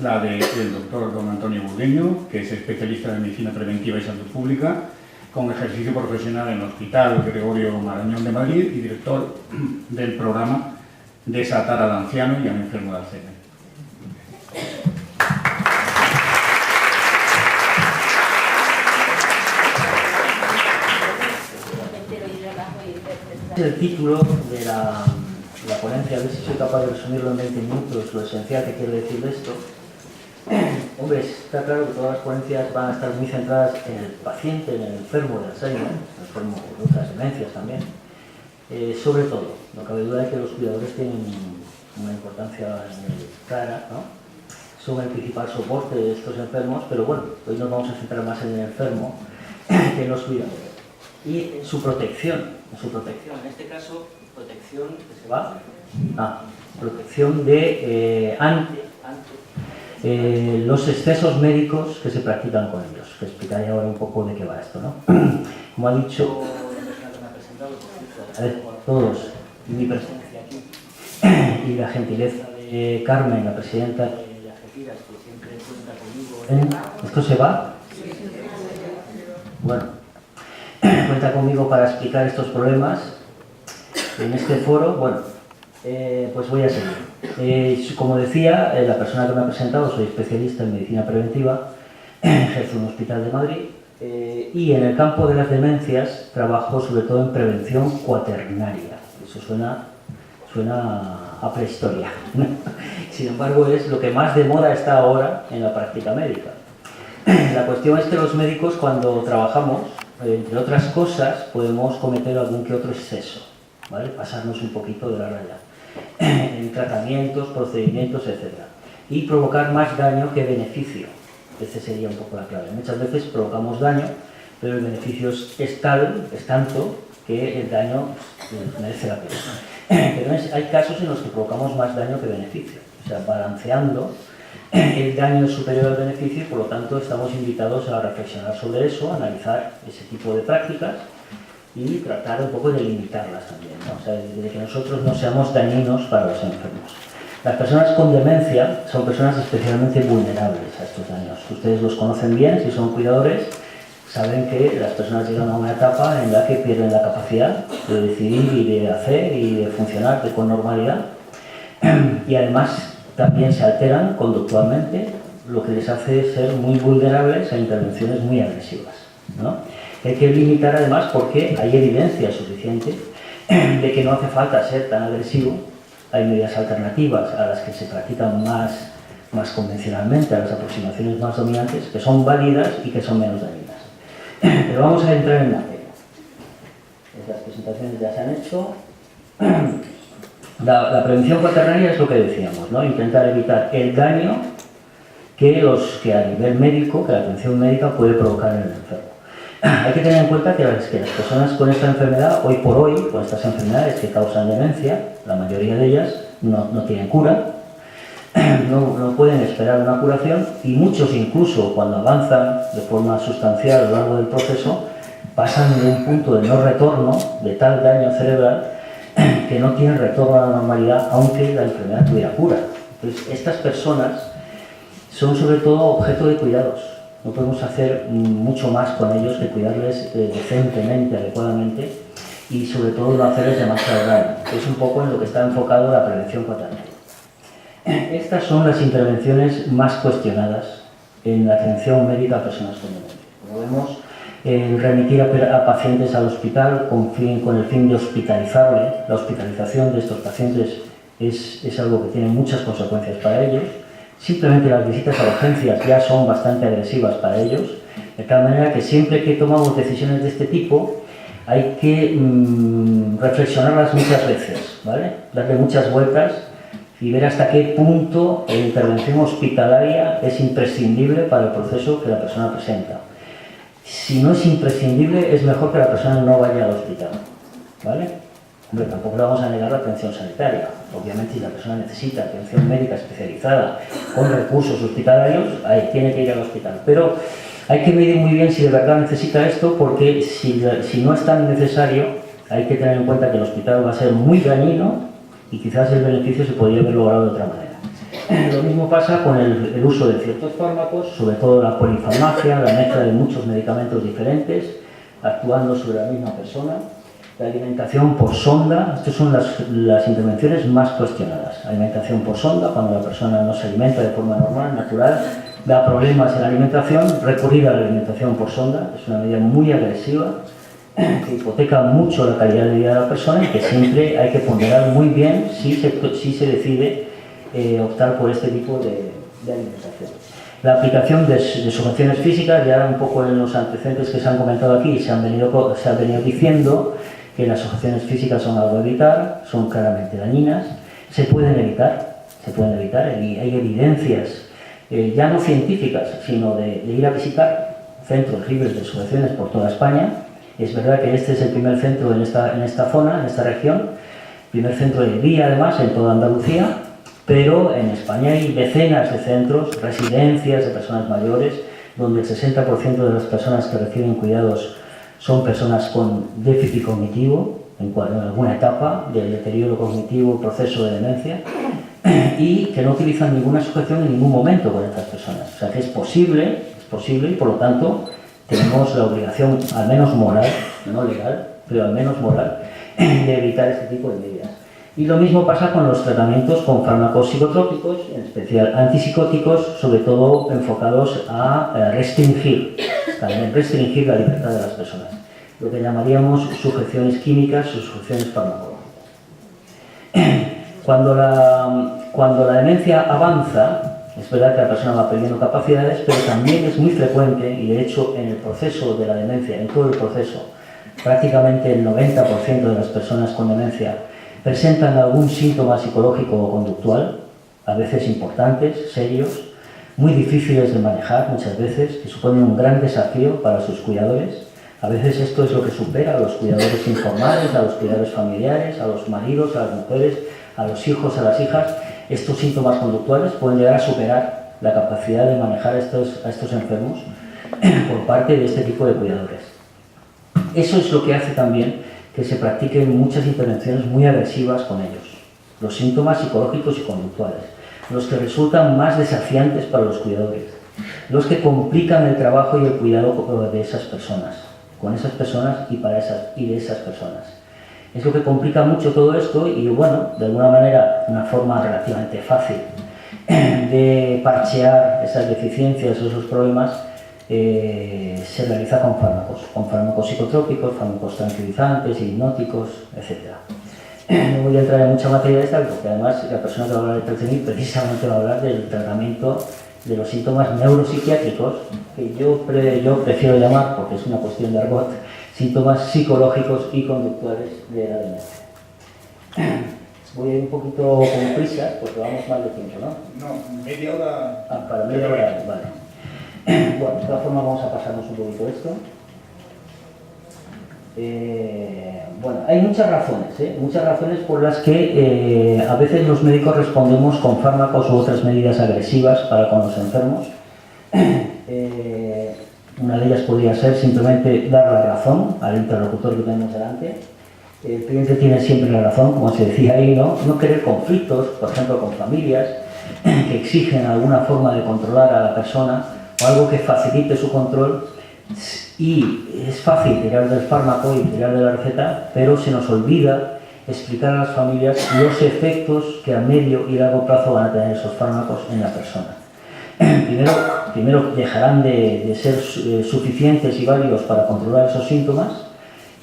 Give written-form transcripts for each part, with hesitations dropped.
la del doctor don Antonio Burgueño, que es especialista en medicina preventiva y salud pública, con ejercicio profesional en el Hospital Gregorio Marañón de Madrid y director del programa Desatar al anciano y al enfermo de Alzheimer. El título de la ponencia, a ver si soy capaz de resumirlo en 20 minutos, lo esencial que quiero decir de esto. Hombre, está claro que todas las ponencias van a estar muy centradas en el paciente, en el enfermo de Alzheimer, el enfermo de otras demencias también. Sobre todo, no cabe duda de que los cuidadores tienen una importancia clara, ¿no? Son el principal soporte de estos enfermos, pero bueno, hoy nos vamos a centrar más en el enfermo que en los cuidadores. Y en su protección, en este caso, protección que se va protección de ante los excesos médicos que se practican con ellos, que explicaré ahora un poco de qué va esto, ¿no? Como ha dicho la persona que me ha presentado, todos, mi presencia aquí y la gentileza de Carmen, la presidenta de Algeciras, que siempre cuenta conmigo. ¿Esto se va? Bueno, cuenta conmigo para explicar estos problemas en este foro. Bueno, pues voy a seguir. Como decía, la persona que me ha presentado, soy especialista en medicina preventiva, ejerzo en un hospital de Madrid y en el campo de las demencias trabajo sobre todo en prevención cuaternaria. Eso suena a prehistoria. Sin embargo, es lo que más de moda está ahora en la práctica médica. La cuestión es que los médicos, cuando trabajamos, entre otras cosas, podemos cometer algún que otro exceso, ¿vale? Pasarnos un poquito de la raya en tratamientos, procedimientos, etc. Y provocar más daño que beneficio. Esta sería un poco la clave. Muchas veces provocamos daño, pero el beneficio es tanto que el daño merece la pena. Pero hay casos en los que provocamos más daño que beneficio. O sea, balanceando, el daño es superior al beneficio y por lo tanto estamos invitados a reflexionar sobre eso, a analizar ese tipo de prácticas y tratar un poco de limitarlas también, ¿no? O sea, de que nosotros no seamos dañinos para los enfermos. Las personas con demencia son personas especialmente vulnerables a estos daños. Ustedes los conocen bien, si son cuidadores, saben que las personas llegan a una etapa en la que pierden la capacidad de decidir y de hacer y de funcionar con normalidad y además también se alteran conductualmente, lo que les hace ser muy vulnerables a intervenciones muy agresivas, ¿no? Hay que limitar además porque hay evidencia suficiente de que no hace falta ser tan agresivo. Hay medidas alternativas a las que se practican más convencionalmente, a las aproximaciones más dominantes, que son válidas y que son menos dañinas. Pero vamos a entrar en materia. Las presentaciones ya se han hecho. La prevención cuaternaria es lo que decíamos, ¿no? Intentar evitar el daño que a nivel médico, que la atención médica puede provocar en el enfermo. Hay que tener en cuenta que las personas con esta enfermedad, hoy por hoy, con estas enfermedades que causan demencia, la mayoría de ellas no tienen cura, no pueden esperar una curación y muchos incluso cuando avanzan de forma sustancial a lo largo del proceso pasan de un punto de no retorno, de tal daño cerebral, que no tienen retorno a la normalidad aunque la enfermedad tuviera cura. Entonces, estas personas son sobre todo objeto de cuidados. No podemos hacer mucho más con ellos que cuidarles decentemente, adecuadamente y sobre todo no hacerles demasiado daño. Es un poco en lo que está enfocado la prevención cuaternaria. Estas son las intervenciones más cuestionadas en la atención médica a personas con demencia. Como vemos, remitir a pacientes al hospital con el fin de hospitalizarle. La hospitalización de estos pacientes es algo que tiene muchas consecuencias para ellos. Simplemente las visitas a urgencias ya son bastante agresivas para ellos, de tal manera que siempre que tomamos decisiones de este tipo hay que reflexionarlas muchas veces, ¿vale? Darle muchas vueltas y ver hasta qué punto la intervención hospitalaria es imprescindible para el proceso que la persona presenta. Si no es imprescindible, es mejor que la persona no vaya al hospital, ¿vale? Hombre, tampoco le vamos a negar la atención sanitaria. Obviamente, si la persona necesita atención médica especializada con recursos hospitalarios, ahí tiene que ir al hospital. Pero hay que medir muy bien si de verdad necesita esto, porque si no es tan necesario, hay que tener en cuenta que el hospital va a ser muy dañino y quizás el beneficio se podría haber logrado de otra manera. Lo mismo pasa con el uso de ciertos fármacos, sobre todo la polifarmacia, la mezcla de muchos medicamentos diferentes, actuando sobre la misma persona. La alimentación por sonda, estas son las intervenciones más cuestionadas. Alimentación por sonda, cuando la persona no se alimenta de forma normal, natural, da problemas en la alimentación, recurrir a la alimentación por sonda es una medida muy agresiva, que hipoteca mucho la calidad de vida de la persona y que siempre hay que ponderar muy bien si se decide optar por este tipo de alimentación. La aplicación de sujeciones físicas, ya un poco en los antecedentes que se han comentado aquí, se han venido diciendo que las sujeciones físicas son algo a evitar, son claramente dañinas, se pueden evitar, y hay evidencias ya no científicas, sino de ir a visitar centros libres de sujeciones por toda España. Es verdad que este es el primer centro en esta zona, en esta región, primer centro de día además en toda Andalucía, pero en España hay decenas de centros, residencias de personas mayores, donde el 60% de las personas que reciben cuidados son personas con déficit cognitivo, en alguna etapa del deterioro cognitivo, proceso de demencia, y que no utilizan ninguna sujeción en ningún momento con estas personas. O sea que es posible y por lo tanto tenemos la obligación, al menos moral, no legal, pero al menos moral, de evitar este tipo de medidas. Y lo mismo pasa con los tratamientos con fármacos psicotrópicos, en especial antipsicóticos, sobre todo enfocados a restringir la libertad de las personas, lo que llamaríamos sujeciones químicas o sujeciones farmacológicas. Cuando la demencia avanza, es verdad que la persona va perdiendo capacidades, pero también es muy frecuente, y de hecho en el proceso de la demencia, en todo el proceso, prácticamente el 90% de las personas con demencia presentan algún síntoma psicológico o conductual, a veces importantes, serios, muy difíciles de manejar muchas veces, que suponen un gran desafío para sus cuidadores. A veces esto es lo que supera a los cuidadores informales, a los cuidadores familiares, a los maridos, a las mujeres, a los hijos, a las hijas. Estos síntomas conductuales pueden llegar a superar la capacidad de manejar a estos enfermos por parte de este tipo de cuidadores. Eso es lo que hace también que se practiquen muchas intervenciones muy agresivas con ellos. Los síntomas psicológicos y conductuales, los que resultan más desafiantes para los cuidadores, los que complican el trabajo y el cuidado de esas personas, con esas personas y de esas personas. Es lo que complica mucho todo esto y, bueno, de alguna manera, una forma relativamente fácil de parchear esas deficiencias o esos problemas se realiza con fármacos psicotrópicos, fármacos tranquilizantes, hipnóticos, etc. No voy a entrar en mucha materia de esta, porque además la persona que va a hablar de Telcenil precisamente va a hablar del tratamiento de los síntomas neuropsiquiátricos, que yo prefiero llamar, porque es una cuestión de argot, síntomas psicológicos y conductuales de la demencia. Voy a ir un poquito con prisas, porque vamos mal de tiempo, ¿no? No, media hora. Para media hora, vale. Bueno, de todas formas vamos a pasarnos un poquito esto. Bueno, hay muchas razones por las que a veces los médicos respondemos con fármacos u otras medidas agresivas para con los enfermos. Una de ellas podría ser simplemente dar la razón al interlocutor que tenemos delante. El cliente tiene siempre la razón, como se decía ahí, ¿no? No querer conflictos, por ejemplo, con familias que exigen alguna forma de controlar a la persona o algo que facilite su control. Y es fácil tirar del fármaco y tirar de la receta, pero se nos olvida explicar a las familias los efectos que a medio y largo plazo van a tener esos fármacos en la persona. Primero dejarán de ser suficientes y válidos para controlar esos síntomas,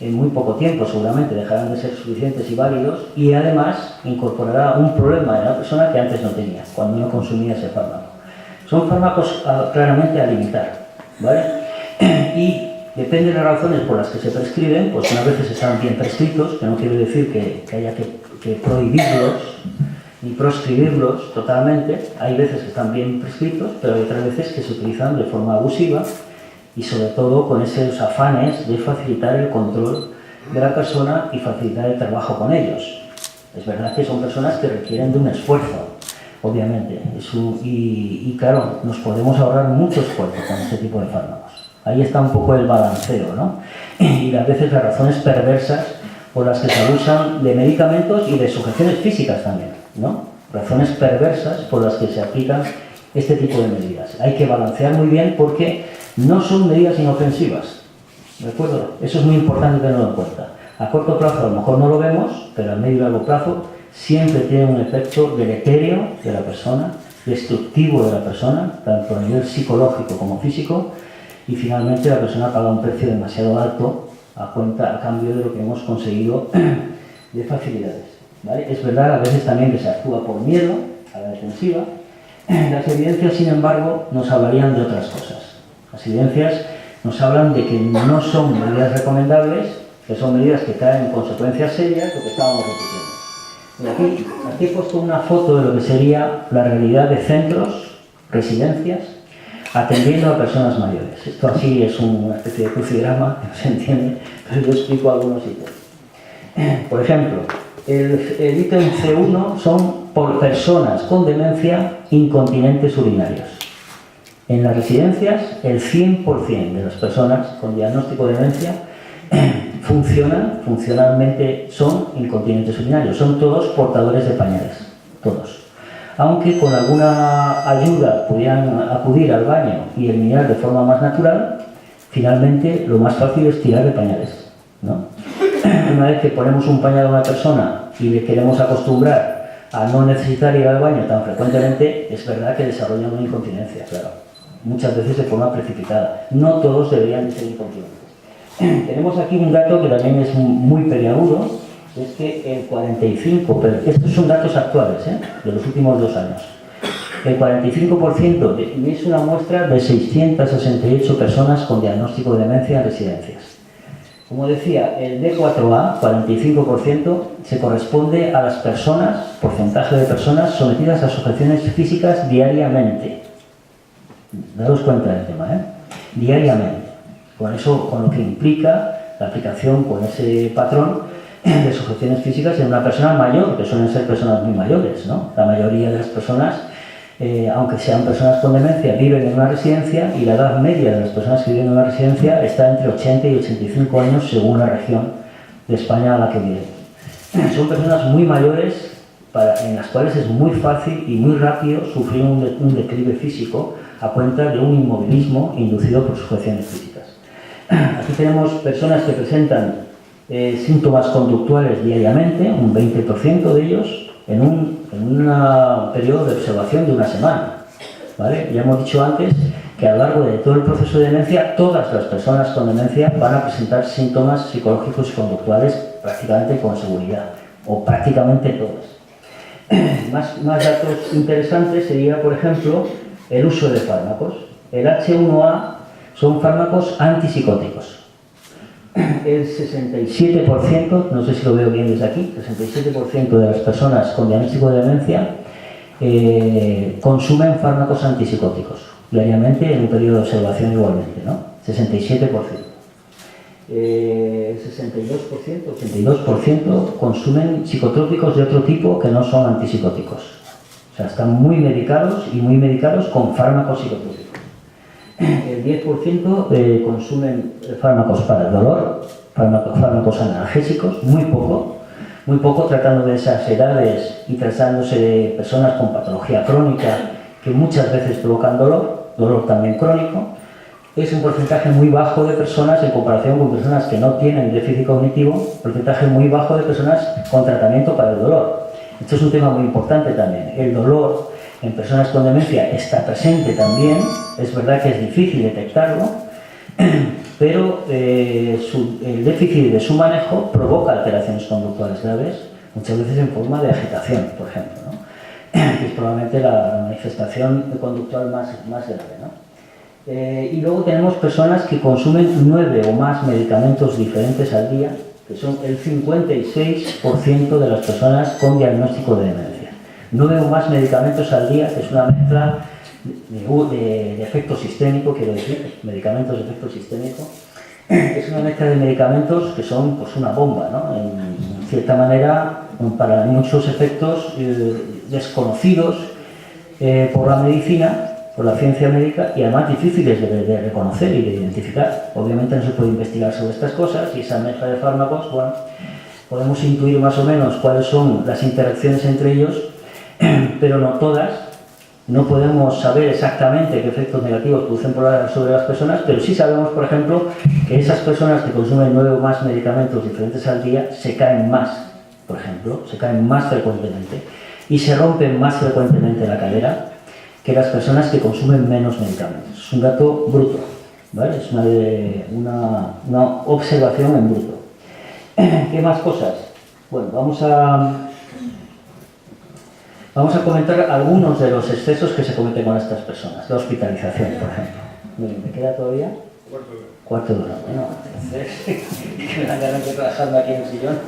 en muy poco tiempo seguramente dejarán de ser suficientes y válidos, y además incorporará un problema en la persona que antes no tenía, cuando no consumía ese fármaco. Son fármacos claramente a limitar, ¿vale? Y depende de las razones por las que se prescriben, pues unas veces están bien prescritos, que no quiere decir que haya que prohibirlos ni proscribirlos totalmente. Hay veces que están bien prescritos, pero hay otras veces que se utilizan de forma abusiva y sobre todo con esos afanes de facilitar el control de la persona y facilitar el trabajo con ellos. Es verdad que son personas que requieren de un esfuerzo, obviamente, y claro, nos podemos ahorrar mucho esfuerzo con este tipo de fármacos. Ahí está un poco el balanceo, ¿no? Y a veces las razones perversas por las que se abusan de medicamentos y de sujeciones físicas también, ¿no? razones perversas por las que se aplican este tipo de medidas. Hay que balancear muy bien porque no son medidas inofensivas, ¿de acuerdo? Eso es muy importante tenerlo en cuenta. A corto plazo a lo mejor no lo vemos, pero a medio y largo plazo siempre tiene un efecto deleterio de la persona, destructivo de la persona, tanto a nivel psicológico como físico, y finalmente la persona paga un precio demasiado alto a cambio de lo que hemos conseguido de facilidades, ¿vale? Es verdad a veces también que se actúa por miedo a la defensiva. Las evidencias, sin embargo, nos hablarían de otras cosas. Las evidencias nos hablan de que no son medidas recomendables, que son medidas que traen consecuencias serias, lo que estábamos repitiendo. Y aquí he puesto una foto de lo que sería la realidad de centros, residencias, atendiendo a personas mayores. Esto así es una especie de crucigrama, que no se entiende, pero yo explico algunos ítems. Por ejemplo, el ítem C1 son por personas con demencia incontinentes urinarios. En las residencias, el 100% de las personas con diagnóstico de demencia funcionalmente son incontinentes urinarios. Son todos portadores de pañales, todos. Aunque con alguna ayuda pudieran acudir al baño y eliminar de forma más natural, finalmente lo más fácil es tirar de pañales, ¿no? Una vez que ponemos un pañal a una persona y le queremos acostumbrar a no necesitar ir al baño tan frecuentemente, es verdad que desarrollan una incontinencia, claro. Muchas veces de forma precipitada. No todos deberían de ser incontinentes. Tenemos aquí un dato que también es muy peliagudo, es que el 45%, pero estos son datos actuales, de los últimos 2 años, el 45% es una muestra de 668 personas con diagnóstico de demencia en residencias. Como decía, el D4A, 45%, se corresponde a las personas, porcentaje de personas sometidas a sujeciones físicas diariamente. Daos cuenta del tema, diariamente. Con eso, con lo que implica la aplicación con ese patrón de sujeciones físicas en una persona mayor, que suelen ser personas muy mayores, ¿no? La mayoría de las personas, aunque sean personas con demencia, viven en una residencia y la edad media de las personas que viven en una residencia está entre 80 y 85 años según la región de España a la que viven. Son personas muy mayores en las cuales es muy fácil y muy rápido sufrir un declive físico a cuenta de un inmovilismo inducido por sujeciones físicas. Aquí tenemos personas que presentan síntomas conductuales diariamente, un 20% de ellos, en un periodo de observación de una semana, ¿vale? Ya hemos dicho antes que a lo largo de todo el proceso de demencia, todas las personas con demencia van a presentar síntomas psicológicos y conductuales prácticamente con seguridad, o prácticamente todas. Más datos interesantes sería, por ejemplo, el uso de fármacos. El H1A son fármacos antipsicóticos. El 67%, no sé si lo veo bien desde aquí, el 67% de las personas con diagnóstico de demencia consumen fármacos antipsicóticos diariamente en un periodo de observación igualmente, ¿no? 67%. El 62%, 82% consumen psicotrópicos de otro tipo que no son antipsicóticos. O sea, están muy medicados y muy medicados con fármacos psicotrópicos. El 10% consumen fármacos para el dolor, fármacos analgésicos, muy poco tratando de esas edades y tratándose de personas con patología crónica que muchas veces provocan dolor también crónico. Es un porcentaje muy bajo de personas en comparación con personas que no tienen déficit cognitivo, porcentaje muy bajo de personas con tratamiento para el dolor. Esto es un tema muy importante también. El dolor en personas con demencia está presente también, es verdad que es difícil detectarlo, pero el déficit de su manejo provoca alteraciones conductuales graves, muchas veces en forma de agitación, por ejemplo, ¿no? Que es probablemente la manifestación conductual más grave, ¿no? Y luego tenemos personas que consumen 9 o más medicamentos diferentes al día, que son el 56% de las personas con diagnóstico de demencia. 9 o más medicamentos al día, que es una mezcla de efecto sistémico, quiero decir, medicamentos de efecto sistémico. Es una mezcla de medicamentos que son pues una bomba, ¿no? En cierta manera, para muchos efectos desconocidos por la medicina, por la ciencia médica, y además difíciles de reconocer y de identificar. Obviamente no se puede investigar sobre estas cosas y esa mezcla de fármacos, bueno, podemos intuir más o menos cuáles son las interacciones entre ellos, pero no todas. No podemos saber exactamente qué efectos negativos producen sobre las personas, pero sí sabemos, por ejemplo, que esas personas que consumen 9 o más medicamentos diferentes al día se caen más, por ejemplo, se caen más frecuentemente y se rompen más frecuentemente la cadera que las personas que consumen menos medicamentos. Es un dato bruto, ¿vale? Es una observación en bruto. ¿Qué más cosas? Bueno, vamos a comentar algunos de los excesos que se cometen con estas personas. La hospitalización, por ejemplo. ¿Me queda todavía? Cuarto de hora. Bueno, entonces, me dan ganas de relajarme aquí en el sillón.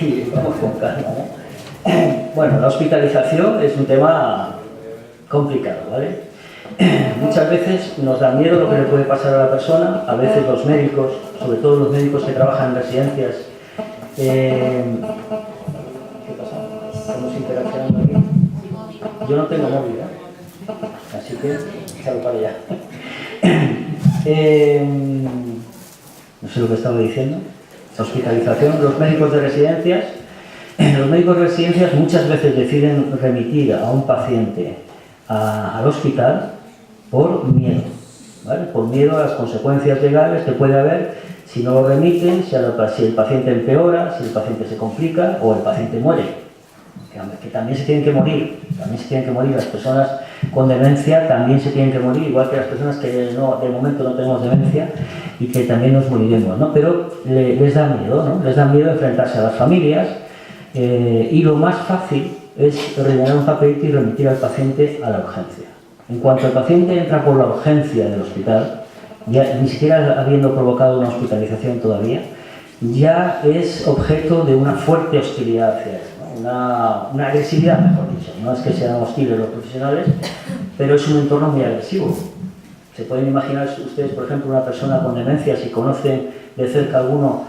Y vamos con calma, ¿no? Bueno, la hospitalización es un tema complicado, ¿vale? Muchas veces nos da miedo lo que le puede pasar a la persona. A veces los médicos, sobre todo los médicos que trabajan en residencias, ¿qué pasa? Estamos interaccionando aquí. Yo no tengo móvil, ¿eh? Así que salgo para allá. No sé lo que estaba diciendo. Hospitalización. Los médicos de residencias. Los médicos de residencias muchas veces deciden remitir a un paciente al hospital por miedo, ¿vale? Por miedo a las consecuencias legales que puede haber si no lo remiten, si el paciente empeora, si el paciente se complica o el paciente muere. Que también se tienen que morir, las personas con demencia también se tienen que morir, igual que las personas que de momento no tenemos demencia y que también nos moriremos, ¿no? Pero les da miedo, ¿no? Les da miedo enfrentarse a las familias y lo más fácil es rellenar un papelito y remitir al paciente a la urgencia. En cuanto el paciente entra por la urgencia del hospital, ya ni siquiera habiendo provocado una hospitalización todavía, ya es objeto de una fuerte hostilidad hacia él, ¿no? Una agresividad, mejor dicho. No es que sean hostiles los profesionales, pero es un entorno muy agresivo. ¿Se pueden imaginar ustedes, por ejemplo, una persona con demencia, si conocen de cerca a alguno,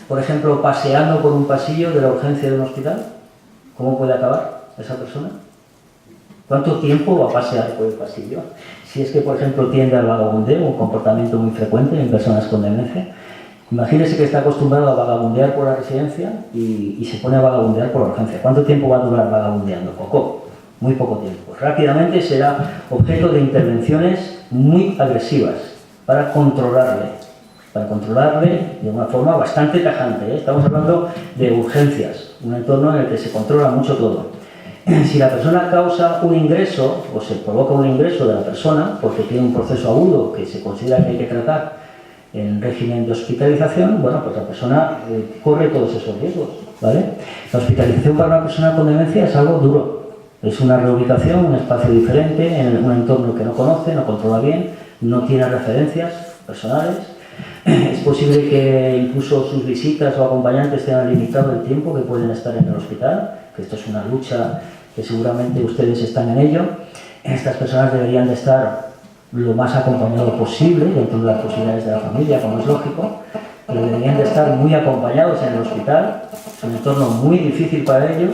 por ejemplo, paseando por un pasillo de la urgencia de un hospital? ¿Cómo puede acabar esa persona? ¿Cuánto tiempo va a pasear por el pasillo? Si es que, por ejemplo, tiende al vagabundeo, un comportamiento muy frecuente en personas con demencia. Imagínese que está acostumbrado a vagabundear por la residencia y se pone a vagabundear por la urgencia. ¿Cuánto tiempo va a durar vagabundeando? Poco, muy poco tiempo. Rápidamente será objeto de intervenciones muy agresivas para controlarle de una forma bastante tajante, ¿eh? Estamos hablando de urgencias, un entorno en el que se controla mucho todo. Si la persona causa un ingreso o se provoca un ingreso de la persona porque tiene un proceso agudo que se considera que hay que tratar en régimen de hospitalización, bueno, pues la persona corre todos esos riesgos, ¿vale? La hospitalización para una persona con demencia es algo duro. Es una reubicación, un espacio diferente, en un entorno que no conoce, no controla bien, no tiene referencias personales. Es posible que incluso sus visitas o acompañantes tengan limitado el tiempo que pueden estar en el hospital, que esto es una lucha que seguramente ustedes están en ello. Estas personas deberían de estar lo más acompañado posible dentro de las posibilidades de la familia, como es lógico, pero deberían de estar muy acompañados en el hospital. Es un entorno muy difícil para ellos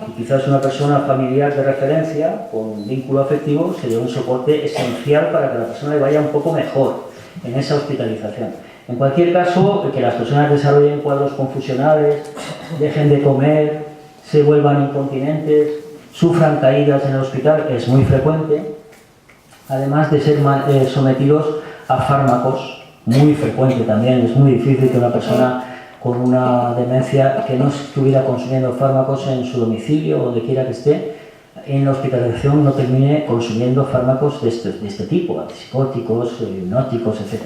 y quizás una persona familiar de referencia con vínculo afectivo sería un soporte esencial para que la persona le vaya un poco mejor en esa hospitalización. En cualquier caso, que las personas desarrollen cuadros confusionales, dejen de comer, se vuelvan incontinentes, sufran caídas en el hospital, es muy frecuente, además de ser sometidos a fármacos, muy frecuente también. Es muy difícil que una persona con una demencia que no estuviera consumiendo fármacos en su domicilio o donde quiera que esté, en la hospitalización no termine consumiendo fármacos de este tipo, antipsicóticos, hipnóticos, etc.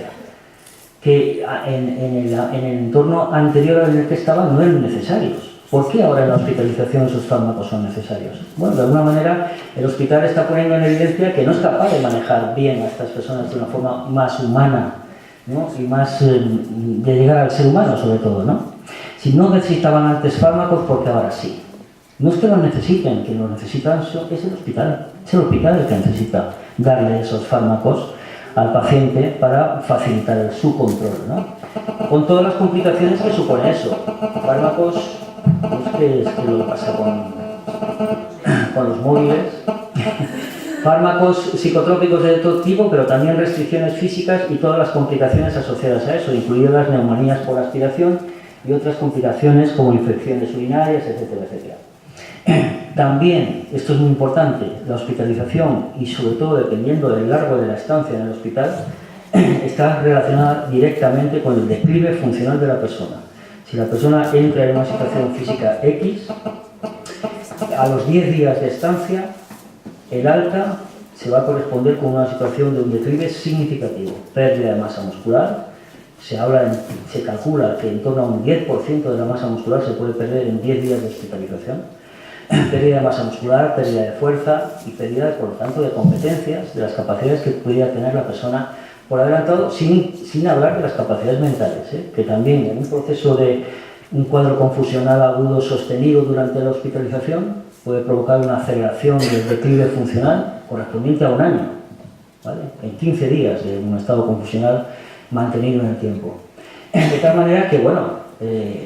Que en el entorno anterior en el que estaban no eran necesarios. ¿Por qué ahora en la hospitalización esos fármacos son necesarios? Bueno, de alguna manera el hospital está poniendo en evidencia que no es capaz de manejar bien a estas personas de una forma más humana, ¿no? Y más de llegar al ser humano sobre todo, ¿no? Si no necesitaban antes fármacos, porque ahora sí. No es que los necesiten, que los necesitan es el hospital. Es el hospital el que necesita darle esos fármacos al paciente para facilitar su control, ¿no? Con todas las complicaciones que supone eso. Fármacos, es que lo que pasa con los móviles. Fármacos psicotrópicos de todo tipo, pero también restricciones físicas y todas las complicaciones asociadas a eso, incluidas las neumonías por aspiración y otras complicaciones como infecciones urinarias, etcétera, etcétera. También, esto es muy importante, la hospitalización y sobre todo dependiendo del largo de la estancia en el hospital, está relacionada directamente con el declive funcional de la persona. Si la persona entra en una situación física X, a los 10 días de estancia, el alta se va a corresponder con una situación de un declive significativo, pérdida de masa muscular. Se calcula que en torno a un 10% de la masa muscular se puede perder en 10 días de hospitalización. Pérdida de masa muscular, pérdida de fuerza y pérdida, por lo tanto, de competencias, de las capacidades que pudiera tener la persona por adelantado, sin hablar de las capacidades mentales, que también en un proceso de un cuadro confusional agudo sostenido durante la hospitalización puede provocar una aceleración del declive funcional correspondiente a un año, ¿vale? En 15 días de un estado confusional mantenido en el tiempo. De tal manera que, bueno,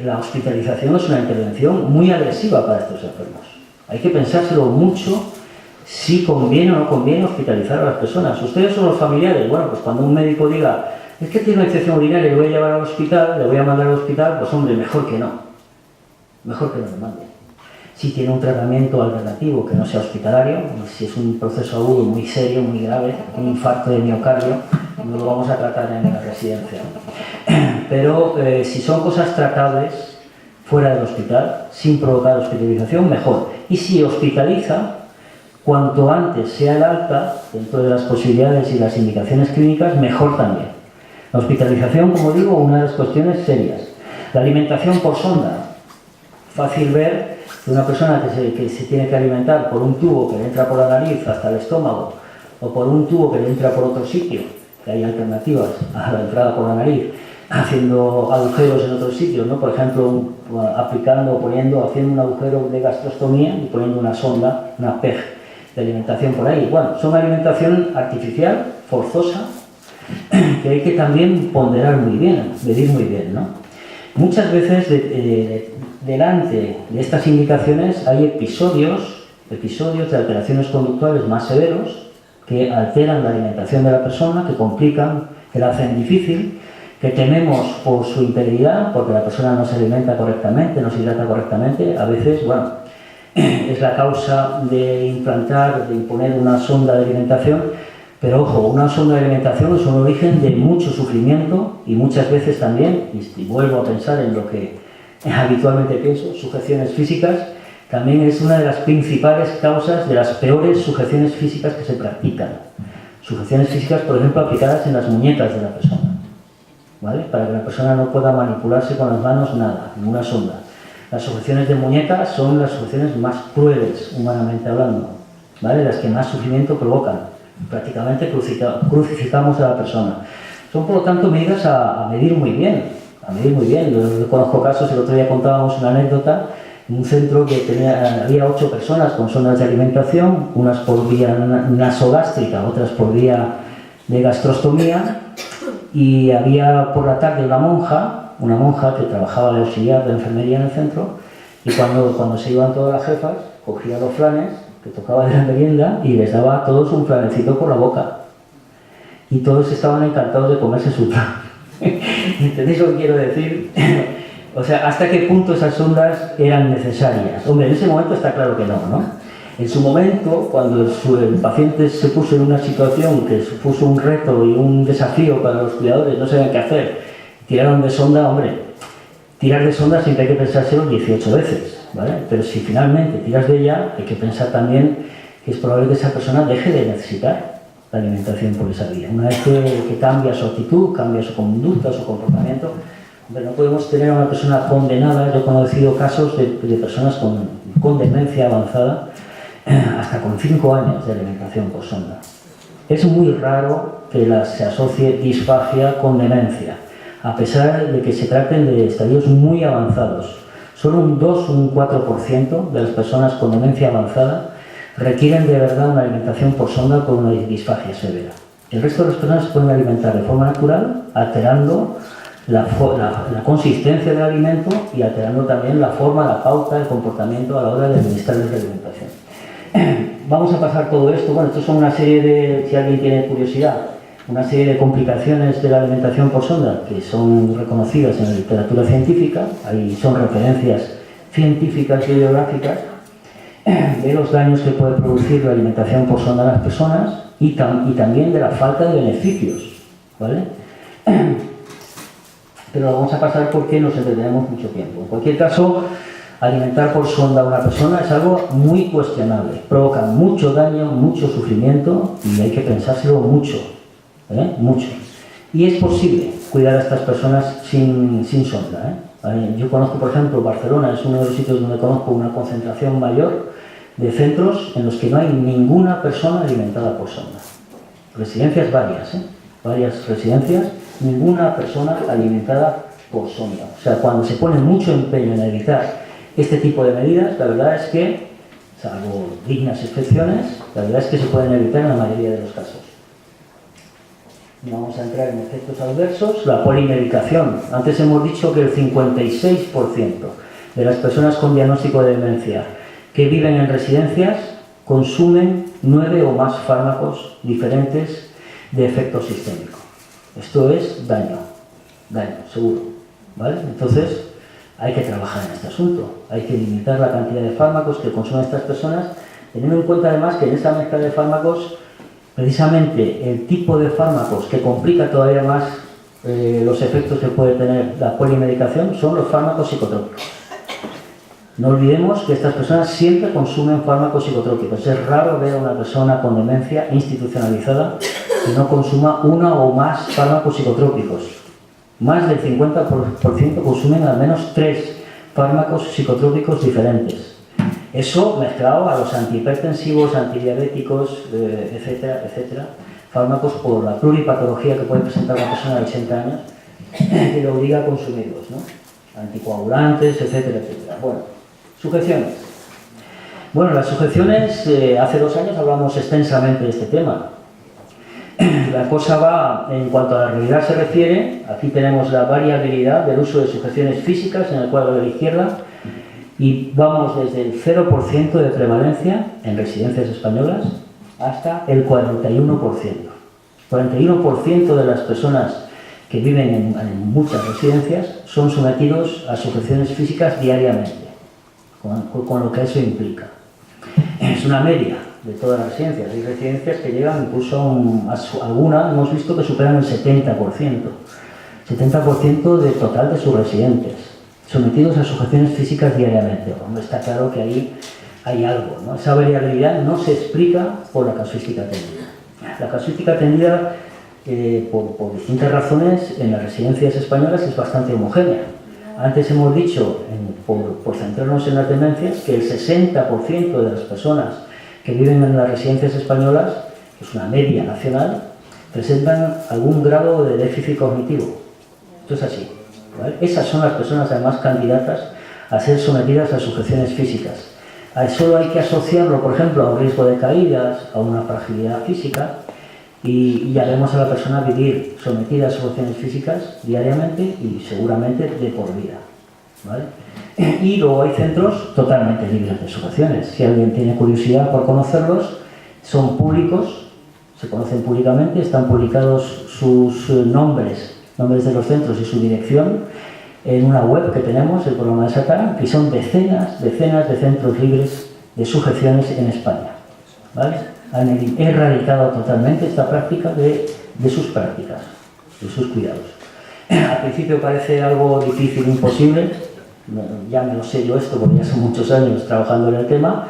la hospitalización es una intervención muy agresiva para estos enfermos. Hay que pensárselo mucho si conviene o no conviene hospitalizar a las personas. Ustedes son los familiares. Bueno, pues cuando un médico diga es que tiene una infección urinaria y le voy a llevar al hospital, le voy a mandar al hospital, pues hombre, mejor que no. Mejor que no le mande. Si tiene un tratamiento alternativo que no sea hospitalario, si es un proceso agudo muy serio, muy grave, un infarto de miocardio, no lo vamos a tratar en la residencia. Pero si son cosas tratables fuera del hospital, sin provocar hospitalización, mejor. Y si hospitaliza, cuanto antes sea el alta, dentro de las posibilidades y las indicaciones clínicas, mejor también. La hospitalización, como digo, una de las cuestiones serias. La alimentación por sonda. Fácil ver que una persona que se tiene que alimentar por un tubo que le entra por la nariz hasta el estómago o por un tubo que le entra por otro sitio, que hay alternativas a la entrada por la nariz, haciendo agujeros en otros sitios, ¿no? Por ejemplo, haciendo un agujero de gastrostomía y poniendo una sonda, una PEG de alimentación por ahí. Bueno, son alimentación artificial, forzosa, que hay que también ponderar muy bien, medir muy bien, ¿no? Muchas veces delante de estas indicaciones hay episodios de alteraciones conductuales más severos que alteran la alimentación de la persona, que complican, que la hacen difícil, que tememos por su integridad, porque la persona no se alimenta correctamente, no se hidrata correctamente. A veces, bueno, es la causa de implantar, de imponer una sonda de alimentación, pero ojo, una sonda de alimentación es un origen de mucho sufrimiento y muchas veces también, y vuelvo a pensar en lo que habitualmente pienso, sujeciones físicas, también es una de las principales causas de las peores sujeciones físicas que se practican. Sujeciones físicas, por ejemplo, aplicadas en las muñecas de la persona, ¿vale? Para que la persona no pueda manipularse con las manos nada, ninguna sonda. Las sujeciones de muñecas son las sujeciones más crueles, humanamente hablando, ¿vale? Las que más sufrimiento provocan. Prácticamente crucificamos a la persona. Son, por lo tanto, medidas a medir muy bien. Yo conozco casos, el otro día contábamos una anécdota, en un centro que había 8 personas con sondas de alimentación, unas por vía nasogástrica, otras por vía de gastrostomía, y había por la tarde una monja que trabajaba de auxiliar de enfermería en el centro, y cuando se iban todas las jefas, cogía los flanes que tocaba de la merienda y les daba a todos un flanecito por la boca. Y todos estaban encantados de comerse su flan. ¿Entendéis lo que quiero decir? O sea, ¿hasta qué punto esas sondas eran necesarias? Hombre, en ese momento está claro que no, ¿no? En su momento, cuando el paciente se puso en una situación que supuso un reto y un desafío para los cuidadores, no sabían qué hacer, tiraron de sonda, hombre, tirar de sonda siempre hay que pensárselo 18 veces. ¿Vale? Pero si finalmente tiras de ella, hay que pensar también que es probable que esa persona deje de necesitar la alimentación por esa vía. Una vez que cambia su actitud, cambia su conducta, su comportamiento, hombre, no podemos tener a una persona condenada. Yo he conocido casos de personas con demencia avanzada, hasta con 5 años de alimentación por sonda. Es muy raro que se asocie disfagia con demencia, a pesar de que se traten de estadios muy avanzados. Solo un 2 o un 4% de las personas con demencia avanzada requieren de verdad una alimentación por sonda con una disfagia severa. El resto de las personas se pueden alimentar de forma natural, alterando la consistencia del alimento y alterando también la forma, la pauta, el comportamiento a la hora de administrarles la alimentación. Vamos a pasar todo esto. Bueno, esto son una serie de, si alguien tiene curiosidad, una serie de complicaciones de la alimentación por sonda que son reconocidas en la literatura científica, ahí son referencias científicas y bibliográficas, de los daños que puede producir la alimentación por sonda a las personas y también de la falta de beneficios, ¿vale? Pero lo vamos a pasar porque nos entretenemos mucho tiempo. En cualquier caso, alimentar por sonda a una persona es algo muy cuestionable. Provoca mucho daño, mucho sufrimiento y hay que pensárselo mucho, mucho. Y es posible cuidar a estas personas sin sonda, Yo conozco, por ejemplo, Barcelona es uno de los sitios donde conozco una concentración mayor de centros en los que no hay ninguna persona alimentada por sonda. Residencias varias, varias residencias, ninguna persona alimentada por sonda. O sea, cuando se pone mucho empeño en evitar este tipo de medidas, la verdad es que, salvo dignas excepciones, la verdad es que se pueden evitar en la mayoría de los casos. No vamos a entrar en efectos adversos. La polimedicación. Antes hemos dicho que el 56% de las personas con diagnóstico de demencia que viven en residencias consumen 9 o más fármacos diferentes de efecto sistémico. Esto es daño, seguro, ¿vale? Entonces, hay que trabajar en este asunto. Hay que limitar la cantidad de fármacos que consumen estas personas, teniendo en cuenta además que en esa mezcla de fármacos, precisamente el tipo de fármacos que complica todavía más los efectos que puede tener la polimedicación son los fármacos psicotrópicos. No olvidemos que estas personas siempre consumen fármacos psicotrópicos. Es raro ver a una persona con demencia institucionalizada que no consuma una o más fármacos psicotrópicos. Más del 50% consumen al menos 3 fármacos psicotrópicos diferentes. Eso mezclado a los antihipertensivos, antidiabéticos, etcétera, etcétera, fármacos por la pluripatología que puede presentar una persona de 80 años que le obliga a consumirlos, ¿no? Anticoagulantes, etcétera, etcétera. Bueno, sujeciones. Bueno, las sujeciones, hace 2 años hablamos extensamente de este tema. La cosa va, en cuanto a la realidad se refiere, aquí tenemos la variabilidad del uso de sujeciones físicas en el cuadro de la izquierda y vamos desde el 0% de prevalencia en residencias españolas hasta el 41%. 41% de las personas que viven en muchas residencias son sometidos a sujeciones físicas diariamente, con lo que eso implica. Es una media de todas las residencias. Hay residencias que llegan incluso a alguna, hemos visto que superan el 70%. 70% del total de sus residentes, sometidos a sujeciones físicas diariamente. Bueno, está claro que ahí hay algo, ¿no? Esa variabilidad no se explica por la casuística atendida. La casuística atendida, por distintas razones, en las residencias españolas es bastante homogénea. Antes hemos dicho, por centrarnos en las demencias, que el 60% de las personas que viven en las residencias españolas, que es una media nacional, presentan algún grado de déficit cognitivo. Esto es así, ¿vale? Esas son las personas además candidatas a ser sometidas a sujeciones físicas. A eso hay que asociarlo, por ejemplo, a un riesgo de caídas, a una fragilidad física, y ya vemos a la persona vivir sometida a sujeciones físicas diariamente y seguramente de por vida, ¿vale? Y luego hay centros totalmente libres de sujeciones. Si alguien tiene curiosidad por conocerlos, son públicos, se conocen públicamente, están publicados sus nombres de los centros y su dirección en una web que tenemos, el programa de Satán, y son decenas de centros libres de sujeciones en España, ¿vale? Han erradicado totalmente esta práctica de sus prácticas, de sus cuidados. Al principio parece algo difícil, imposible. Ya me lo sé yo esto porque ya son muchos años trabajando en el tema.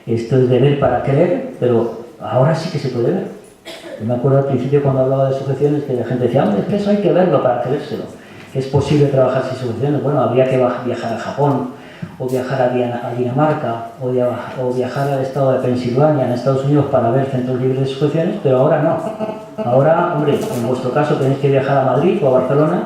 Esto es de ver para creer, pero ahora sí que se puede ver. Yo me acuerdo al principio cuando hablaba de sujeciones que la gente decía, hombre, es que eso hay que verlo para creérselo. Que es posible trabajar sin sujeciones. Bueno, habría que viajar a Japón, o viajar a Dinamarca, o viajar al estado de Pensilvania, en Estados Unidos, para ver centros libres de sujeciones, pero ahora no. Ahora, hombre, en vuestro caso tenéis que viajar a Madrid o a Barcelona.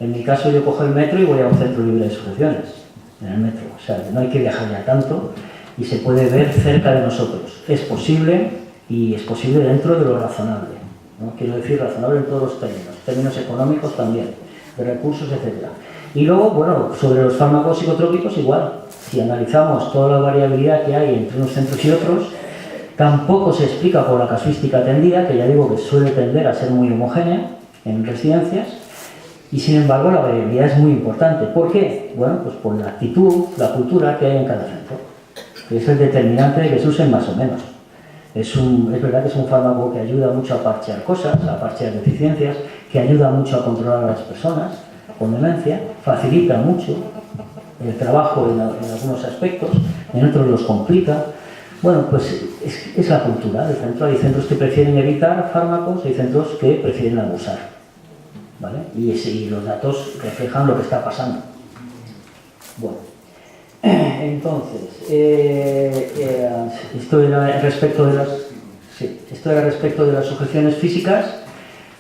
En mi caso yo cojo el metro y voy a un centro libre de sujeciones, en el metro. O sea, no hay que viajar ya tanto y se puede ver cerca de nosotros. Es posible y es posible dentro de lo razonable, ¿no? Quiero decir, razonable en todos los términos económicos también, de recursos, etc. Y luego, bueno, sobre los fármacos psicotrópicos igual. Si analizamos toda la variabilidad que hay entre unos centros y otros, tampoco se explica por la casuística atendida, que ya digo que suele tender a ser muy homogénea en residencias. Y sin embargo la variabilidad es muy importante. ¿Por qué? Bueno, pues por la actitud, la cultura que hay en cada centro. que es el determinante de que se usen más o menos. Es verdad que es un fármaco que ayuda mucho a parchear cosas, a parchear deficiencias, que ayuda mucho a controlar a las personas con demencia, facilita mucho el trabajo en algunos aspectos, en otros los complica. Bueno, pues es la cultura del centro. Hay centros que prefieren evitar fármacos, hay centros que prefieren abusar, ¿vale? Y los datos reflejan lo que está pasando. Bueno, entonces, esto era respecto de las sujeciones físicas.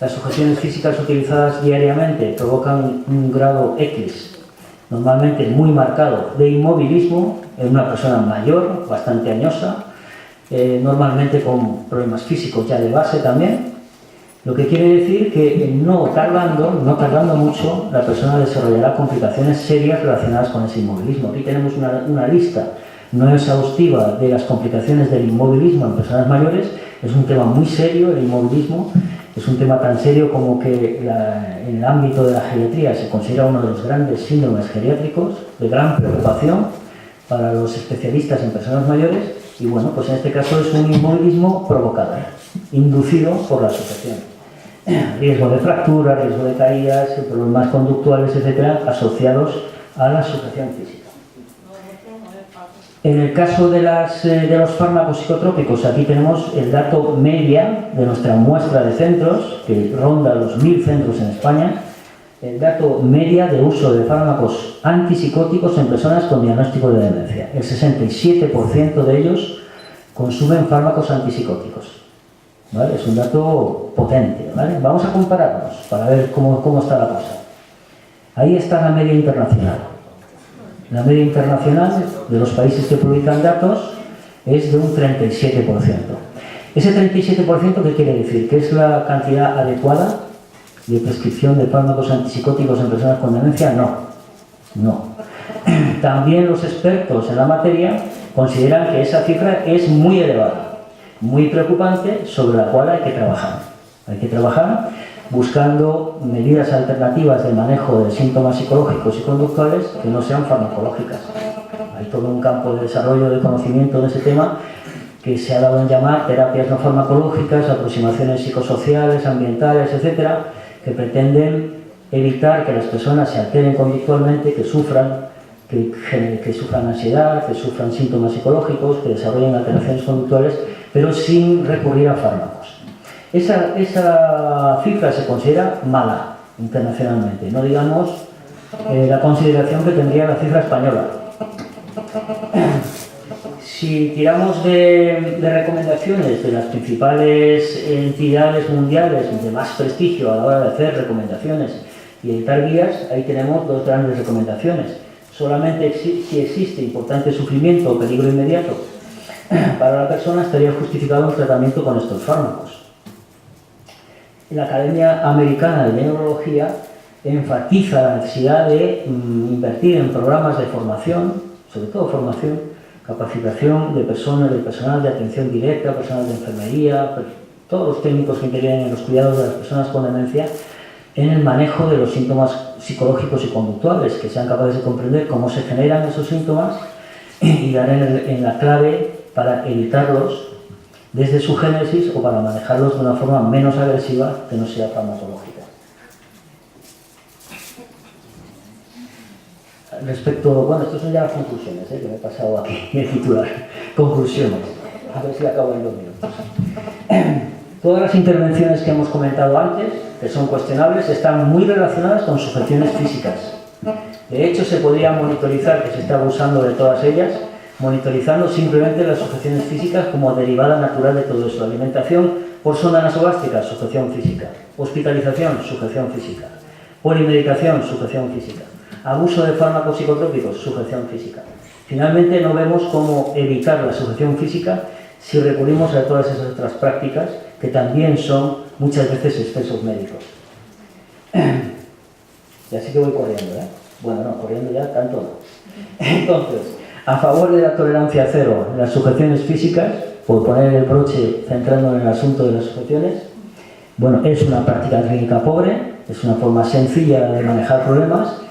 Las sujeciones físicas utilizadas diariamente provocan un grado X, normalmente muy marcado, de inmovilismo en una persona mayor, bastante añosa, normalmente con problemas físicos ya de base también, lo que quiere decir que no tardando mucho, la persona desarrollará complicaciones serias relacionadas con ese inmovilismo. Aquí tenemos una lista no exhaustiva de las complicaciones del inmovilismo en personas mayores. Es un tema muy serio, el inmovilismo. Es un tema tan serio como que en el ámbito de la geriatría se considera uno de los grandes síndromes geriátricos, de gran preocupación para los especialistas en personas mayores. Y bueno, pues en este caso es un inmovilismo provocado, inducido por la sujeción. Riesgo de fractura, riesgo de caídas, problemas conductuales, etcétera, asociados a la sujeción física. En el caso de los fármacos psicotrópicos, aquí tenemos el dato media de nuestra muestra de centros, que ronda los 1000 centros en España, el dato media de uso de fármacos antipsicóticos en personas con diagnóstico de demencia. El 67% de ellos consumen fármacos antipsicóticos, ¿vale? Es un dato potente, ¿vale? Vamos a compararnos para ver cómo está la cosa. Ahí está la media internacional. La media internacional de los países que publican datos es de un 37%. Ese 37%, ¿qué quiere decir? ¿Que es la cantidad adecuada de prescripción de fármacos antipsicóticos en personas con demencia? No. También los expertos en la materia consideran que esa cifra es muy elevada, muy preocupante, sobre la cual hay que trabajar. Hay que trabajar buscando medidas alternativas de manejo de síntomas psicológicos y conductuales que no sean farmacológicas. Hay todo un campo de desarrollo de conocimiento en ese tema que se ha dado en llamar terapias no farmacológicas, aproximaciones psicosociales, ambientales, etcétera, que pretenden evitar que las personas se alteren conductualmente, que sufran ansiedad, que sufran síntomas psicológicos, que desarrollen alteraciones conductuales, pero sin recurrir a fármacos. Esa cifra se considera mala internacionalmente, no digamos la consideración que tendría la cifra española. Si tiramos de recomendaciones de las principales entidades mundiales de más prestigio a la hora de hacer recomendaciones y editar guías, ahí tenemos dos grandes recomendaciones. Solamente si existe importante sufrimiento o peligro inmediato para la persona, estaría justificado un tratamiento con estos fármacos. La Academia Americana de Neurología enfatiza la necesidad de invertir en programas de formación, sobre todo formación, capacitación de personal de atención directa, personal de enfermería, todos los técnicos que intervienen en los cuidados de las personas con demencia, en el manejo de los síntomas psicológicos y conductuales, que sean capaces de comprender cómo se generan esos síntomas y dar en la clave para evitarlos desde su génesis o para manejarlos de una forma menos agresiva que no sea farmacológica. Bueno, estas son ya las conclusiones, que me he pasado aquí el titular. Conclusiones. A ver si acabo en 2 minutos. Todas las intervenciones que hemos comentado antes, que son cuestionables, están muy relacionadas con sujeciones físicas. De hecho, se podría monitorizar que se está abusando de todas ellas, monitorizando simplemente las sujeciones físicas como derivada natural de todo eso. Alimentación por sonda nasogástrica, sujeción física. Hospitalización, sujeción física. Polimedicación, sujeción física. Abuso de fármacos psicotrópicos, sujeción física. Finalmente, no vemos cómo evitar la sujeción física si recurrimos a todas esas otras prácticas que también son muchas veces excesos médicos. Y así que voy corriendo, ¿eh? Bueno, no, corriendo ya tanto no. Entonces, a favor de la tolerancia cero en las sujeciones físicas, por poner el broche centrando en el asunto de las sujeciones, bueno, es una práctica clínica pobre, es una forma sencilla de manejar problemas,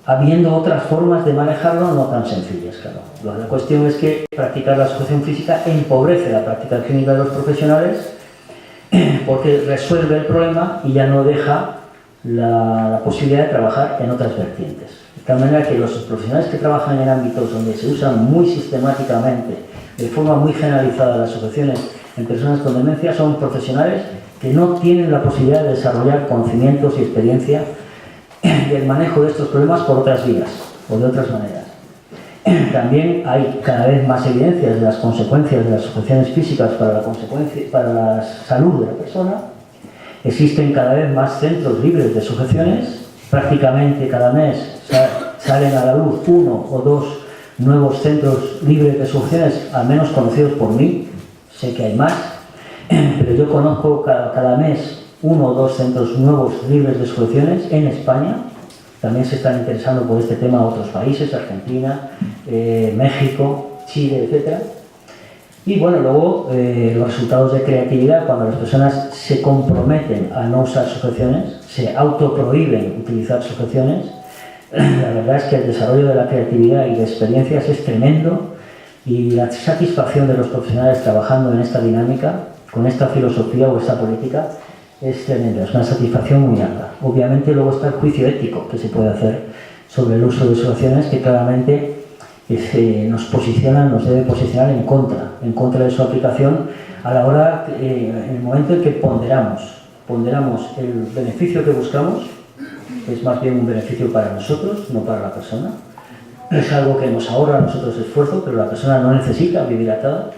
habiendo otras formas de manejarlo no tan sencillas, claro. La cuestión es que practicar la asociación física empobrece la práctica clínica de los profesionales porque resuelve el problema y ya no deja la posibilidad de trabajar en otras vertientes. De tal manera que los profesionales que trabajan en ámbitos donde se usan muy sistemáticamente, de forma muy generalizada, las asociaciones en personas con demencia son profesionales que no tienen la posibilidad de desarrollar conocimientos y experiencia del manejo de estos problemas por otras vías o de otras maneras. También hay cada vez más evidencias de las consecuencias de las asociaciones físicas para la salud de la persona. Existen cada vez más centros libres de sujeciones. Prácticamente cada mes salen a la luz 1 o 2 nuevos centros libres de sujeciones, al menos conocidos por mí. Sé que hay más, pero yo conozco cada mes 1 o 2 centros nuevos libres de sujeciones en España. También se están interesando por este tema otros países, Argentina, México, Chile, etc. Y bueno, luego los resultados de creatividad, cuando las personas se comprometen a no usar sujeciones, se autoprohíben utilizar sujeciones, la verdad es que el desarrollo de la creatividad y de experiencias es tremendo y la satisfacción de los profesionales trabajando en esta dinámica, con esta filosofía o esta política, es tremenda, es una satisfacción muy alta. Obviamente luego está el juicio ético que se puede hacer sobre el uso de sujeciones que claramente nos debe posicionar en contra de su aplicación a la hora, en el momento en que ponderamos el beneficio que buscamos, que es más bien un beneficio para nosotros, no para la persona. Es algo que nos ahorra a nosotros esfuerzo, pero la persona no necesita vivir atada.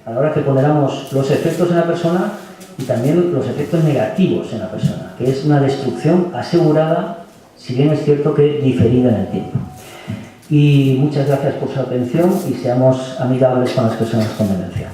A la hora que ponderamos los efectos en la persona y también los efectos negativos en la persona, que es una destrucción asegurada, si bien es cierto que diferida en el tiempo. Y muchas gracias por su atención y seamos amigables con las personas con demencia.